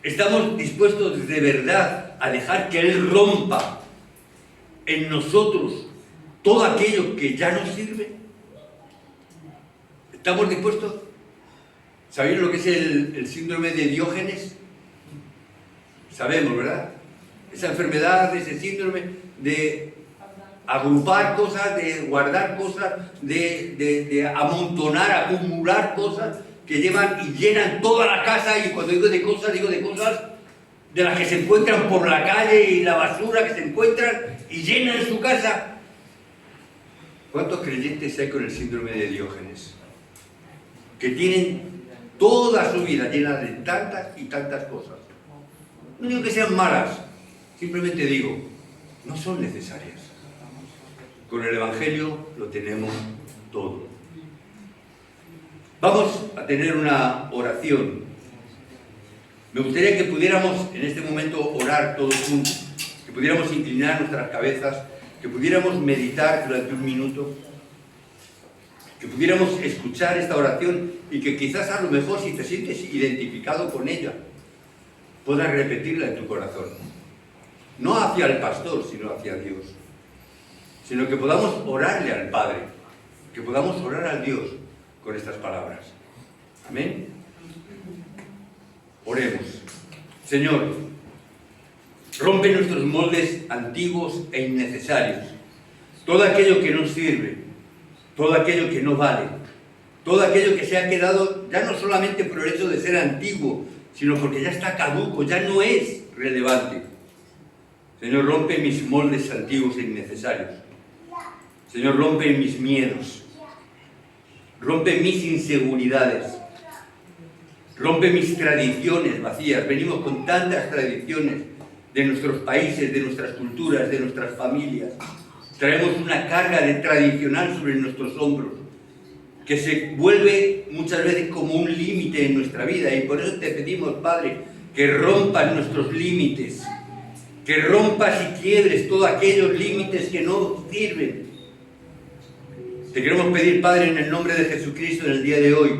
Speaker 1: ¿Estamos dispuestos de verdad a dejar que Él rompa en nosotros todo aquello que ya nos sirve? ¿Estamos dispuestos? ¿Sabéis lo que es el síndrome de Diógenes? Sabemos, ¿verdad? Esa enfermedad, ese síndrome de agrupar cosas, de guardar cosas, de amontonar, acumular cosas que llevan y llenan toda la casa. Y cuando digo de cosas de las que se encuentran por la calle y la basura que se encuentran y llenan su casa. ¿Cuántos creyentes hay con el síndrome de Diógenes? Que tienen toda su vida llena de tantas y tantas cosas. No digo que sean malas, simplemente digo, no son necesarias. Con el Evangelio lo tenemos todo. Vamos a tener una oración. Me gustaría que pudiéramos en este momento orar todos juntos, que pudiéramos inclinar nuestras cabezas, que pudiéramos meditar durante un minuto. que pudiéramos escuchar esta oración y que quizás a lo mejor, si te sientes identificado con ella, puedas repetirla en tu corazón. No hacia el pastor, sino hacia Dios. Sino que podamos orarle al Padre, que podamos orar al Dios con estas palabras. Amén. Oremos. Señor, rompe nuestros moldes antiguos e innecesarios. Todo aquello que no sirve, todo aquello que no vale, todo aquello que se ha quedado ya no solamente por el hecho de ser antiguo, sino porque ya está caduco, ya no es relevante. Señor, rompe mis moldes antiguos e innecesarios. Señor, rompe mis miedos, rompe mis inseguridades, rompe mis tradiciones vacías. Venimos con tantas tradiciones de nuestros países, de nuestras culturas, de nuestras familias. Traemos una carga de tradicional sobre nuestros hombros, que se vuelve muchas veces como un límite en nuestra vida. Y por eso te pedimos, Padre, que rompas nuestros límites, que rompas y quiebres todos aquellos límites que no sirven. Te queremos pedir, Padre, en el nombre de Jesucristo, en el día de hoy,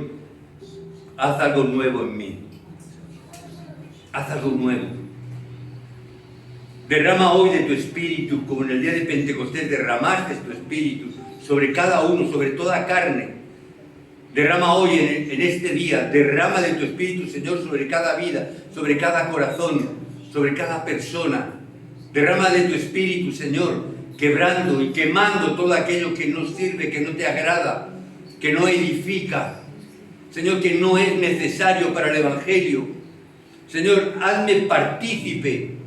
Speaker 1: haz algo nuevo en mí. Haz algo nuevo. Derrama hoy de tu Espíritu, como en el día de Pentecostés derramaste tu Espíritu sobre cada uno, sobre toda carne. Derrama hoy en este día, derrama de tu Espíritu, Señor, sobre cada vida, sobre cada corazón, sobre cada persona. Derrama de tu Espíritu, Señor, quebrando y quemando todo aquello que no sirve, que no te agrada, que no edifica. Señor, que no es necesario para el Evangelio. Señor, hazme partícipe,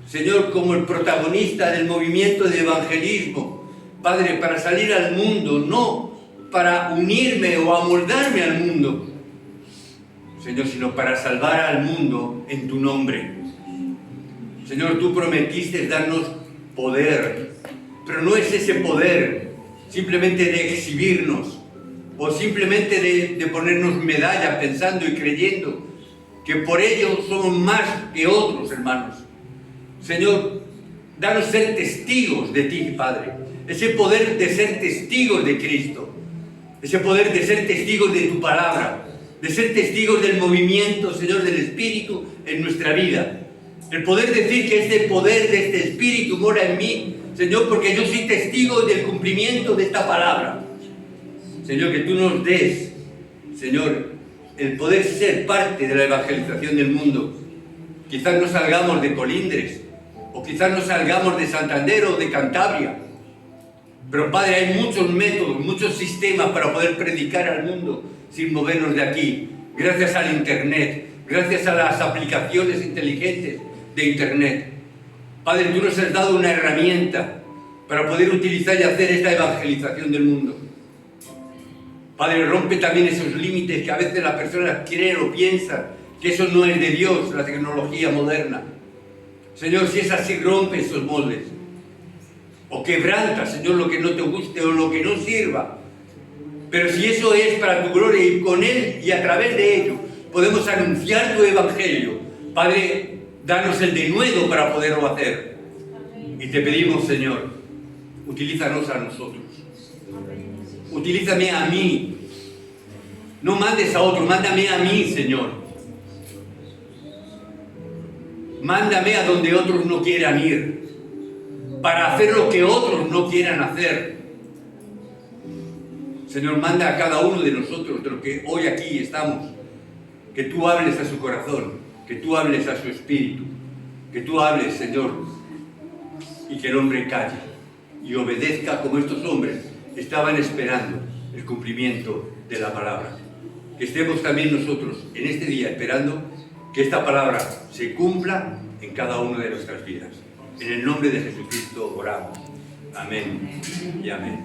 Speaker 1: Señor, como el protagonista del movimiento de evangelismo. Padre, para salir al mundo, no para unirme o amoldarme al mundo, Señor, sino para salvar al mundo en tu nombre. Señor, tú prometiste darnos poder, pero no es ese poder simplemente de exhibirnos o simplemente de ponernos medallas pensando y creyendo que por ello somos más que otros, hermanos. Señor, danos ser testigos de ti, Padre. Ese poder de ser testigos de Cristo. Ese poder de ser testigos de tu palabra. De ser testigos del movimiento, Señor, del Espíritu en nuestra vida. El poder decir que este poder de este Espíritu mora en mí, Señor, porque yo soy testigo del cumplimiento de esta palabra. Señor, que tú nos des, Señor, el poder ser parte de la evangelización del mundo. Quizás no salgamos de Colindres, o quizás no salgamos de Santander o de Cantabria, pero Padre, hay muchos métodos, muchos sistemas para poder predicar al mundo sin movernos de aquí, gracias al Internet, gracias a las aplicaciones inteligentes de Internet. Padre, tú nos has dado una herramienta para poder utilizar y hacer esta evangelización del mundo. Padre, rompe también esos límites que a veces las personas creen o piensan que eso no es de Dios, la tecnología moderna. Señor, si es así, rompe esos moldes. O quebranta, Señor, lo que no te guste o lo que no sirva. Pero si eso es para tu gloria y con él y a través de ello podemos anunciar tu evangelio, Padre, danos el denuedo para poderlo hacer. Y te pedimos, Señor, utilízanos a nosotros. Utilízame a mí. No mandes a otro, mándame a mí, Señor. Mándame a donde otros no quieran ir, para hacer lo que otros no quieran hacer. Señor, manda a cada uno de nosotros, de los que hoy aquí estamos, que tú hables a su corazón, que tú hables a su espíritu, que tú hables, Señor, y que el hombre calle y obedezca como estos hombres estaban esperando el cumplimiento de la palabra. Que estemos también nosotros en este día esperando que esta palabra se cumpla en cada una de nuestras vidas. En el nombre de Jesucristo oramos. Amén y amén.